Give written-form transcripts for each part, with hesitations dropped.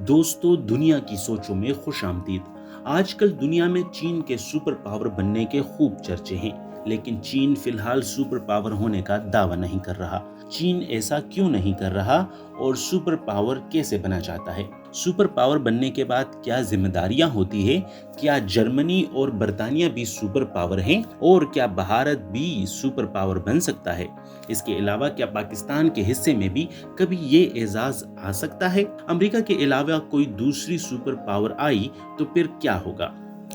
دوستو دنیا کی سوچوں میں خوش آمدید۔ آج کل دنیا میں چین کے سپر پاور بننے کے خوب چرچے ہیں، لیکن چین فی الحال سپر پاور ہونے کا دعویٰ نہیں کر رہا۔ چین ایسا کیوں نہیں کر رہا اور سپر پاور کیسے بنا چاہتا ہے؟ سپر پاور بننے کے بعد کیا ذمہ داریاں ہوتی ہے؟ کیا جرمنی اور برطانیہ بھی سپر پاور ہیں؟ اور کیا بھارت بھی سپر پاور بن سکتا ہے؟ اس کے علاوہ کیا پاکستان کے حصے میں بھی کبھی یہ اعزاز آ سکتا ہے؟ امریکہ کے علاوہ کوئی دوسری سپر پاور آئی تو پھر کیا ہوگا؟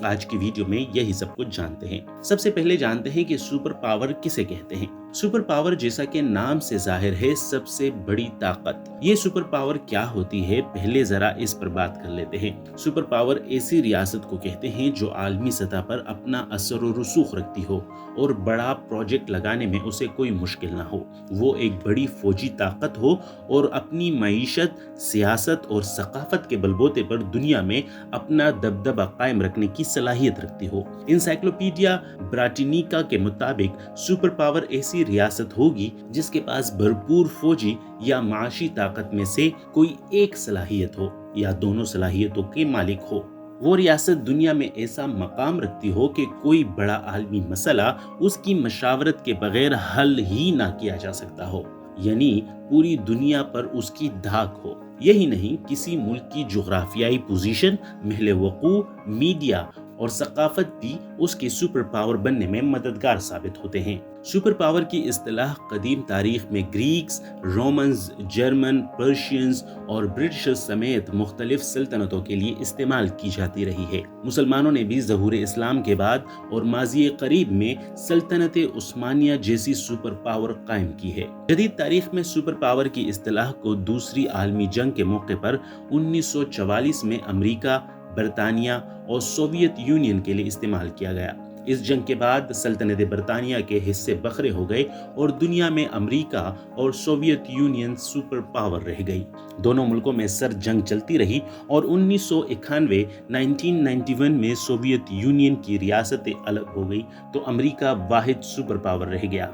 آج کی ویڈیو میں یہی سب کچھ جانتے ہیں۔ سب سے پہلے جانتے ہیں کہ سپر پاور کسے کہتے ہیں۔ سپر پاور جیسا کہ نام سے ظاہر ہے سب سے بڑی طاقت۔ یہ سپر پاور کیا ہوتی ہے پہلے ذرا اس پر بات کر لیتے ہیں۔ سپر پاور ایسی ریاست کو کہتے ہیں جو عالمی سطح پر اپنا اثر و رسوخ رکھتی ہو اور بڑا پروجیکٹ لگانے میں اسے کوئی مشکل نہ ہو۔ وہ ایک بڑی فوجی طاقت ہو اور اپنی معیشت، سیاست اور ثقافت کے بلبوتے پر دنیا میں اپنا دبدبہ قائم رکھنے کی صلاحیت رکھتی ہو۔ انسائکلوپیڈیا براٹینیکا کے مطابق سپر پاور ایسی ریاست ہوگی جس کے پاس بھرپور فوجی یا معاشی طاقت میں سے کوئی ایک صلاحیت ہو یا دونوں صلاحیتوں کے مالک ہو۔ وہ ریاست دنیا میں ایسا مقام رکھتی ہو کہ کوئی بڑا عالمی مسئلہ اس کی مشاورت کے بغیر حل ہی نہ کیا جا سکتا ہو، یعنی پوری دنیا پر اس کی دھاک ہو۔ یہی نہیں، کسی ملک کی جغرافیائی پوزیشن، محل وقوع، میڈیا اور ثقافت بھی اس کے سپر پاور بننے میں مددگار ثابت ہوتے ہیں۔ سپر پاور کی اصطلاح قدیم تاریخ میں گریکس، رومنز، جرمن، پرشینز اور برٹشز سمیت مختلف سلطنتوں کے لیے استعمال کی جاتی رہی ہے۔ مسلمانوں نے بھی ظہور اسلام کے بعد اور ماضی قریب میں سلطنت عثمانیہ جیسی سپر پاور قائم کی ہے۔ جدید تاریخ میں سپر پاور کی اصطلاح کو دوسری عالمی جنگ کے موقع پر 1944 میں امریکہ، برطانیہ اور سوویت یونین کے لیے استعمال کیا گیا۔ اس جنگ کے بعد سلطنت برطانیہ کے حصے بکھرے ہو گئے اور دنیا میں امریکہ اور سوویت یونین سپر پاور رہ گئی۔ دونوں ملکوں میں سر جنگ چلتی رہی اور 1991 میں سوویت یونین کی ریاستیں الگ ہو گئی تو امریکہ واحد سپر پاور رہ گیا۔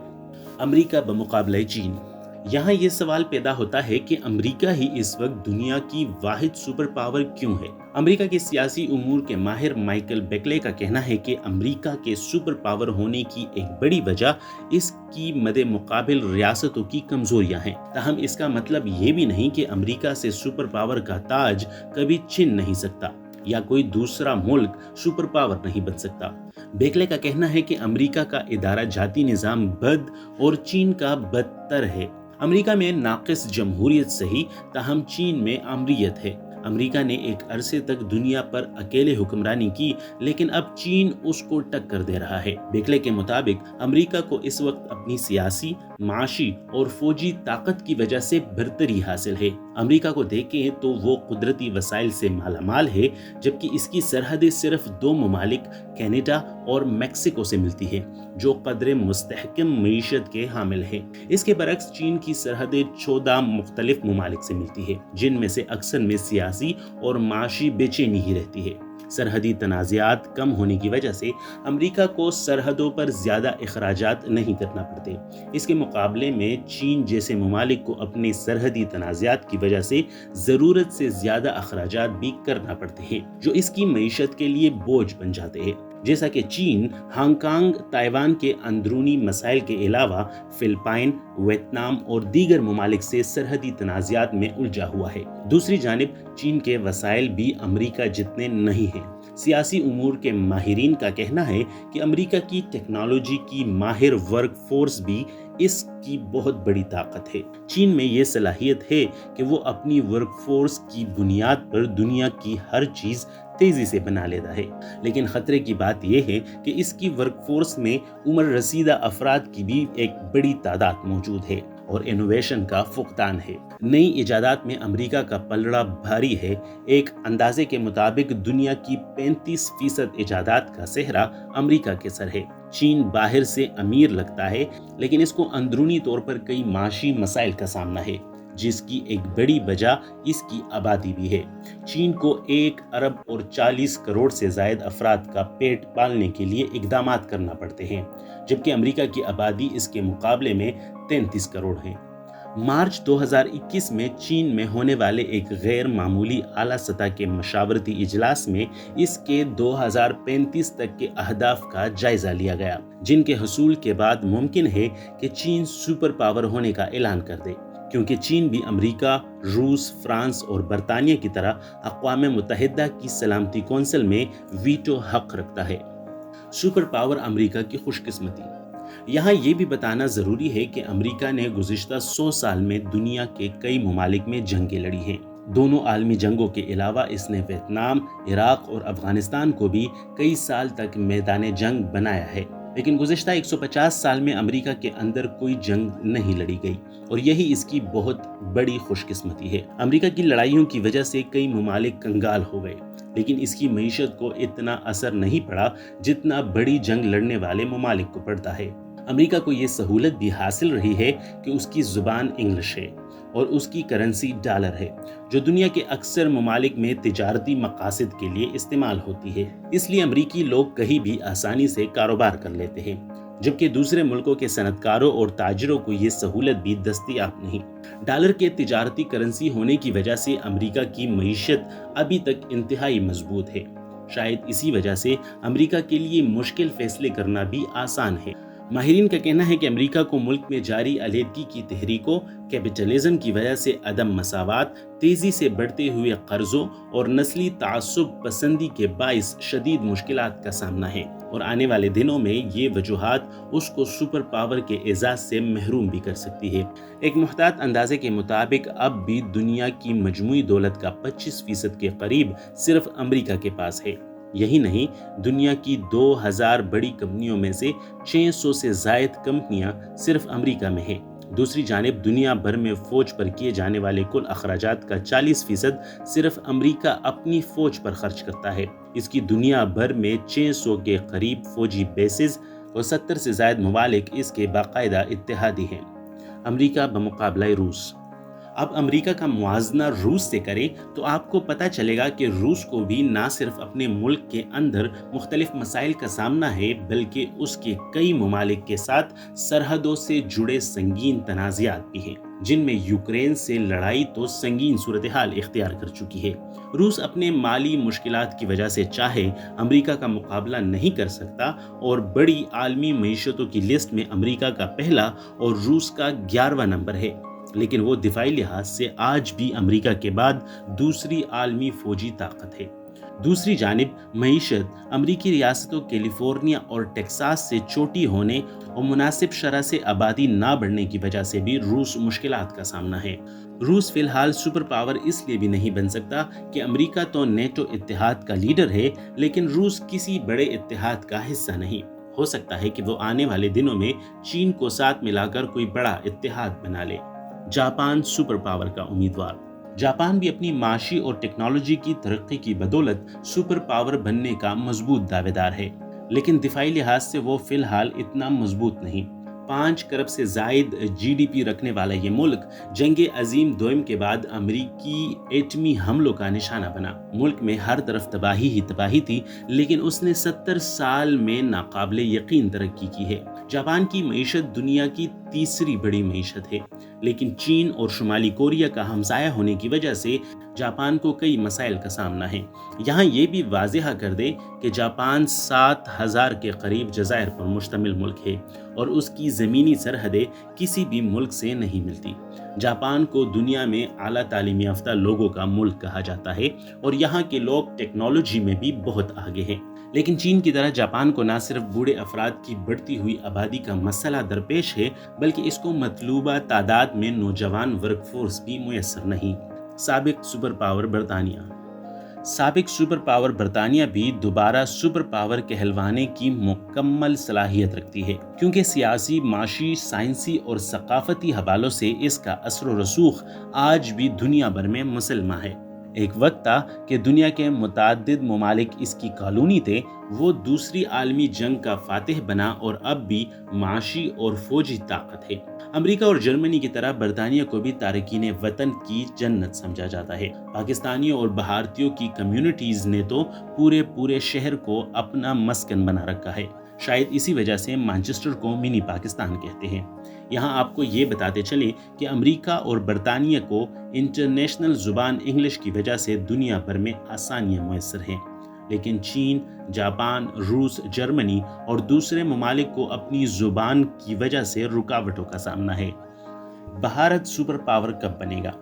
امریکہ بمقابلہ چین۔ یہاں یہ سوال پیدا ہوتا ہے کہ امریکہ ہی اس وقت دنیا کی واحد سپر پاور کیوں ہے؟ امریکہ کے سیاسی امور کے ماہر مائیکل بیکلے کا کہنا ہے کہ امریکہ کے سپر پاور ہونے کی ایک بڑی وجہ اس کی مد مقابل ریاستوں کی کمزوریاں ہیں۔ تاہم اس کا مطلب یہ بھی نہیں کہ امریکہ سے سپر پاور کا تاج کبھی چھن نہیں سکتا یا کوئی دوسرا ملک سپر پاور نہیں بن سکتا۔ بیکلے کا کہنا ہے کہ امریکہ کا ادارہ جاتی نظام بد اور چین کا بدتر ہے۔ امریکہ میں ناقص جمہوریت سہی، تاہم چین میں آمریت ہے۔ امریکہ نے ایک عرصے تک دنیا پر اکیلے حکمرانی کی، لیکن اب چین اس کو ٹکر دے رہا ہے۔ بیکلے کے مطابق امریکہ کو اس وقت اپنی سیاسی، معاشی اور فوجی طاقت کی وجہ سے برتری حاصل ہے۔ امریکہ کو دیکھیں تو وہ قدرتی وسائل سے مالا مال ہے، جبکہ اس کی سرحدیں صرف دو ممالک کینیڈا اور میکسیکو سے ملتی ہے، جو قدر مستحکم معیشت کے حامل ہیں۔ اس کے برعکس چین کی سرحدیں 14 مختلف ممالک سے ملتی ہے، جن میں سے اکثر میں سیاسی اور معاشی بے چینی ہی رہتی ہے۔ سرحدی تنازعات کم ہونے کی وجہ سے امریکہ کو سرحدوں پر زیادہ اخراجات نہیں کرنا پڑتے۔ اس کے مقابلے میں چین جیسے ممالک کو اپنے سرحدی تنازعات کی وجہ سے ضرورت سے زیادہ اخراجات بھی کرنا پڑتے ہیں، جو اس کی معیشت کے لیے بوجھ بن جاتے ہیں۔ جیسا کہ چین ہانگ کانگ، تائیوان کے اندرونی مسائل کے علاوہ فلپائن، ویتنام اور دیگر ممالک سے سرحدی تنازعات میں الجھا ہوا ہے۔ دوسری جانب چین کے وسائل بھی امریکہ جتنے نہیں ہیں۔ سیاسی امور کے ماہرین کا کہنا ہے کہ امریکہ کی ٹیکنالوجی کی ماہر ورک فورس بھی اس کی بہت بڑی طاقت ہے۔ چین میں یہ صلاحیت ہے کہ وہ اپنی ورک فورس کی بنیاد پر دنیا کی ہر چیز تیزی سے بنا لیتا ہے، لیکن خطرے کی بات یہ ہے کہ اس کی ورک فورس میں عمر رسیدہ افراد کی بھی ایک بڑی تعداد موجود ہے اور انوویشن کا فقدان ہے۔ نئی ایجادات میں امریکہ کا پلڑا بھاری ہے۔ ایک اندازے کے مطابق دنیا کی 35% ایجادات کا صحرا امریکہ کے سر ہے۔ چین باہر سے امیر لگتا ہے، لیکن اس کو اندرونی طور پر کئی معاشی مسائل کا سامنا ہے، جس کی ایک بڑی وجہ اس کی آبادی بھی ہے۔ چین کو 1 ارب اور 40 کروڑ سے زائد افراد کا پیٹ پالنے کے لیے اقدامات کرنا پڑتے ہیں، جبکہ امریکہ کی آبادی اس کے مقابلے میں 33 کروڑ ہے۔ मार्च 2021 में चीन में होने वाले एक गैर मामूली आला सतह के मशावरती इजलास में इसके 2035 तक के अहदाफ का जायजा लिया गया, जिनके हसूल के बाद मुमकिन है कि चीन सुपर पावर होने का ऐलान कर दे, क्योंकि चीन भी अमेरिका, रूस, फ्रांस और बरतानिया की तरह अक़वाम मुत्तहिदा की सलामती कौंसिल में वीटो हक रखता है। सुपर पावर अमेरिका की खुशकिस्मती। यहाँ ये भी बताना ज़रूरी है कि अमेरिका ने गुज़िश्ता 100 साल में दुनिया के कई ममालिक में जंगें लड़ी हैं। दोनों आलमी जंगों के अलावा इसने वियतनाम, इराक और अफगानिस्तान को भी कई साल तक मैदान जंग बनाया है, लेकिन गुज़िश्ता 150 साल में अमेरिका के अंदर कोई जंग नहीं लड़ी गई, और यही इसकी बहुत बड़ी खुशकिस्मती है। अमेरिका की लड़ाइयों की वजह से कई ममालिक कंगाल हो गए, लेकिन इसकी मईशत को इतना असर नहीं पड़ा जितना बड़ी जंग लड़ने वाले ममालिक को पड़ता है। अमेरिका को ये सहूलत भी हासिल रही है कि उसकी ज़ुबान इंग्लिश है और उसकी करेंसी डॉलर है, जो दुनिया के अक्सर ममालिक में तिजारती मकासद के लिए इस्तेमाल होती है। इसलिए अमेरिकी लोग कहीं भी आसानी से कारोबार कर लेते हैं, जबकि दूसरे मुल्कों के सनतकारों और ताजिरों को ये सहूलत भी दस्तयाब नहीं। डॉलर के तिजारती करेंसी होने की वजह से अमेरिका की मईशत अभी तक इंतहाई मजबूत है। शायद इसी वजह से अमेरिका के लिए मुश्किल फैसले करना भी आसान है। माहिरीन का कहना है कि अमेरिका को मुल्क में जारी अलहदगी की तहरीकों, कैपिटलिज्म की वजह से अदम मसावात, तेज़ी से बढ़ते हुए कर्जों और नस्ली तासुब पसंदी के बाइस शदीद मुश्किलात का सामना है, और आने वाले दिनों में ये वजूहात उसको सुपर पावर के एजाज से महरूम भी कर सकती है। एक मुहतात अंदाजे के मुताबिक अब भी दुनिया की मजमूई दौलत का 25% के करीब सिर्फ अमेरिका के पास है। यही नहीं, दुनिया की 2000 बड़ी कंपनियों में से 600 से ज़ायद कंपनियां सिर्फ अमेरिका में हैं। दूसरी जानिब दुनिया भर में फ़ौज पर किए जाने वाले कुल अखराजात का 40% सिर्फ अमेरिका अपनी फ़ौज पर खर्च करता है। इसकी दुनिया भर में 600 के करीब फ़ौजी बेसेस और 70 से ज़ायद ममालिक इसके बाकायदा इत्तेहादी हैं। अमेरिका बमुकाबला रूस। अब अमेरिका का मुआजना रूस से करें तो आपको पता चलेगा कि रूस को भी ना सिर्फ अपने मुल्क के अंदर मुख्तलिफ मसाइल का सामना है, बल्कि उसके कई ममालिक के साथ सरहदों से जुड़े संगीन तनाज़ात भी हैं, जिनमें यूक्रेन से लड़ाई तो संगीन सूरत हाल इख्तियार कर चुकी है। रूस अपने माली मुश्किलात की वजह से चाहे अमेरिका का मुकाबला नहीं कर सकता, और बड़ी आलमी मईशतों की लिस्ट में अमेरिका का पहला और रूस का 11वां नंबर है, लेकिन वो दिफाई लिहाज से आज भी अमेरिका के बाद दूसरी आलमी फौजी ताकत है। दूसरी जानिब मईशत अमेरिकी रियासतों कैलिफोर्निया और टेक्सास से छोटी होने और मुनासिब शरह से आबादी ना बढ़ने की वजह से भी रूस मुश्किलात का सामना है। रूस फिलहाल सुपर पावर इसलिए भी नहीं बन सकता कि अमेरिका तो नेटो इत्तेहाद का लीडर है, लेकिन रूस किसी बड़े इत्तेहाद का हिस्सा नहीं। हो सकता है कि वो आने वाले दिनों में चीन को साथ मिलाकर कोई बड़ा इत्तेहाद बना ले। जापान सुपर पावर का उम्मीदवार। जापान भी अपनी माशी और टेक्नोलॉजी की तरक्की की बदौलत सुपर पावर बनने का मजबूत दावेदार है, लेकिन दिफाई लिहाज से वो फिलहाल इतना मजबूत नहीं। 5 खरब से जायद GDP रखने वाला ये मुल्क जंग अजीम दोयम के बाद अमेरिकी एटमी हमलों का निशाना बना। मुल्क में हर तरफ तबाही ही तबाही थी, लेकिन उसने 70 साल में नाकाबिले यकीन तरक्की की है। जापान की मईशत दुनिया की तीसरी बड़ी मईशत है, लेकिन चीन और शुमाली कोरिया का हमसाया होने की वजह से जापान को कई मसाइल का सामना है। यहाँ ये भी वाज़ेह कर दे कि जापान 7000 के करीब जज़ायर पर मुश्तमिल मुल्क है और उसकी ज़मीनी सरहदें किसी भी मुल्क से नहीं मिलती। जापान को दुनिया में आला तालीम याफ्ता लोगों का मुल्क कहा जाता है और यहाँ के लोग टेक्नोलॉजी में भी बहुत आगे हैं। लेकिन चीन की तरह जापान को न सिर्फ बूढ़े अफराद की बढ़ती हुई आबादी का मसला दरपेश है, बल्कि इसको मतलूबा तादाद में नौजवान वर्कफोर्स भी मुयस्सर नहीं। साबिक सुपर पावर बरतानिया। साबिक सुपर पावर बरतानिया भी दोबारा सुपर पावर कहलवाने की मुकम्मल सलाहियत रखती है, क्योंकि सियासी, माशी, साइंसी और सकाफती हवालों से इसका असर व रसूख आज भी दुनिया भर में मुसलमा है। एक वक्त था कि दुनिया के मुताद्दिद ममालिक इसकी कॉलोनी थे। वो दूसरी आलमी जंग का फातिह बना और अब भी माशी और फौजी ताकत है। अमेरिका और जर्मनी की तरह बरतानिया को भी तारकीन वतन की जन्नत समझा जाता है। पाकिस्तानियों और भारतीयों की कम्युनिटीज ने तो पूरे शहर को अपना मस्कन बना रखा है। शायद इसी वजह से मैनचेस्टर को मिनी पाकिस्तान कहते हैं। यहाँ आपको ये बताते चलें कि अमेरिका और बरतानिया को इंटरनेशनल ज़ुबान इंग्लिश की वजह से दुनिया भर में आसानियाँ मुयस्सर हैं, लेकिन चीन, जापान, रूस, जर्मनी और दूसरे ममालिक को अपनी ज़ुबान की वजह से रुकावटों का सामना है। भारत सुपर पावर कब बनेगा?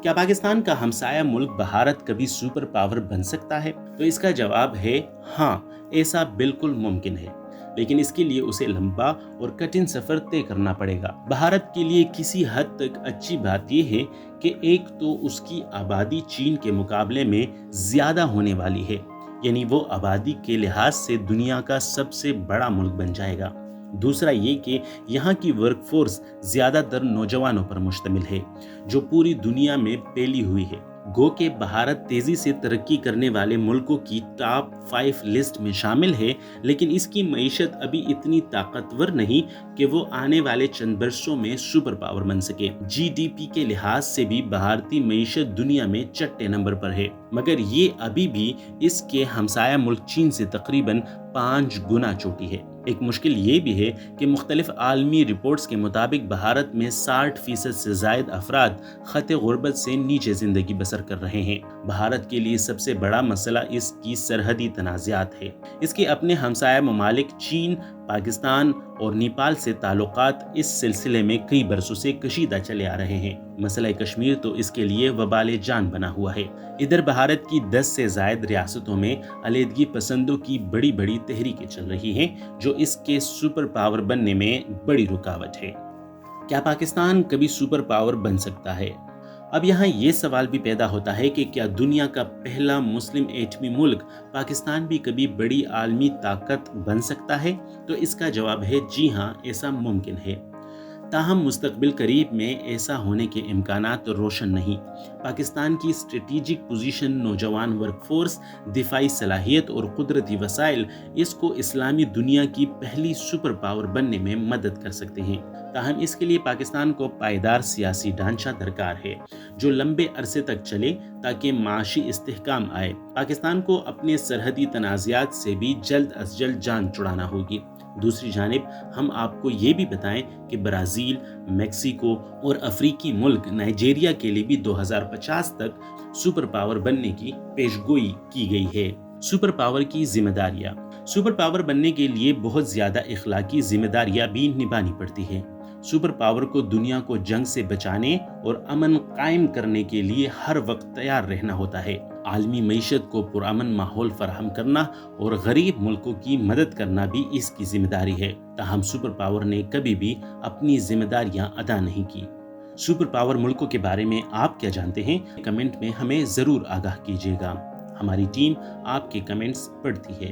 क्या पाकिस्तान का हमसाया मुल्क भारत कभी सुपर पावर बन सकता है? तो इसका जवाब है हाँ, ऐसा बिल्कुल मुमकिन है, लेकिन इसके लिए उसे लंबा और कठिन सफर तय करना पड़ेगा। भारत के लिए किसी हद तक अच्छी बात यह है कि एक तो उसकी आबादी चीन के मुकाबले में ज्यादा होने वाली है, यानी वो आबादी के लिहाज से दुनिया का सबसे बड़ा मुल्क बन जाएगा। दूसरा ये कि यहाँ की वर्कफोर्स ज्यादातर नौजवानों पर मुश्तमिल है, जो पूरी दुनिया में फैली हुई है। गो के भारत तेजी से तरक्की करने वाले मुल्कों की टॉप 5 लिस्ट में शामिल है, लेकिन इसकी मईशत अभी इतनी ताकतवर नहीं कि वो आने वाले चंद वर्षों में सुपर पावर बन सके। जीडीपी के लिहाज से भी भारतीय मईशत दुनिया में छठे नंबर पर है, मगर ये अभी भी इसके हमसाया मुल्क चीन से तकरीबन 5 गुना छोटी है। एक मुश्किल ये भी है कि मुख्तलिफ आलमी रिपोर्ट्स के मुताबिक भारत में 60% से जायद अफराद खत गुर्बत से नीचे जिंदगी बसर कर रहे हैं। भारत के लिए सबसे बड़ा मसला इसकी सरहदी तनाज़ात है। इसके अपने हमसाया ममालिक चीन, पाकिस्तान और नेपाल से ताल्लुकात इस सिलसिले में कई बरसों से कशीदा चले आ रहे हैं। मसला कश्मीर तो इसके लिए वबाले जान बना हुआ है। इधर भारत की 10 से जायद रियासतों में अलहदगी पसंदों की बड़ी बड़ी तहरीकें चल रही हैं, जो इसके सुपर पावर बनने में बड़ी रुकावट है। क्या पाकिस्तान कभी सुपर पावर बन सकता है? अब यहाँ ये सवाल भी पैदा होता है कि क्या दुनिया का पहला मुस्लिम एटमी मुल्क पाकिस्तान भी कभी बड़ी आलमी ताकत बन सकता है? तो इसका जवाब है जी हाँ, ऐसा मुमकिन है। ताहम मुस्तकबिल करीब में ऐसा होने के इम्कानात तो रोशन नहीं। पाकिस्तान की स्ट्रेटेजिक पोजीशन, नौजवान वर्कफोर्स, दिफाई सलाहियत और कुदरती वसाइल इसको इस्लामी दुनिया की पहली सुपर पावर बनने में मदद कर सकते हैं। ताहम इसके लिए पाकिस्तान को पायदार सियासी ढांचा दरकार है, जो लंबे अरसे तक चले ताकि माशी इस्तेहकाम आए। पाकिस्तान को अपने सरहदी तनाज़ात से भी जल्द अज जल्द जान छुड़ाना होगी। दूसरी जानिब हम आपको ये भी बताएं कि ब्राज़ील, मेक्सिको और अफ्रीकी मुल्क नाइजीरिया के लिए भी 2050 तक सुपर पावर बनने की पेशगोई की गई है। सुपर पावर की जिम्मेदारियां। सुपर पावर बनने के लिए बहुत ज़्यादा इखलाकी जिम्मेदारियां भी निभानी पड़ती है। सुपर पावर को दुनिया को जंग से बचाने और अमन कायम करने के लिए हर वक्त तैयार रहना होता है। आलमी मईशत को पुरअमन माहौल फराहम करना और गरीब मुल्कों की मदद करना भी इसकी जिम्मेदारी है। ताहम सुपर पावर ने कभी भी अपनी जिम्मेदारियां अदा नहीं की। सुपर पावर मुल्कों के बारे में आप क्या जानते हैं? कमेंट में हमें ज़रूर आगाह कीजिएगा। हमारी टीम आपके कमेंट्स पढ़ती है।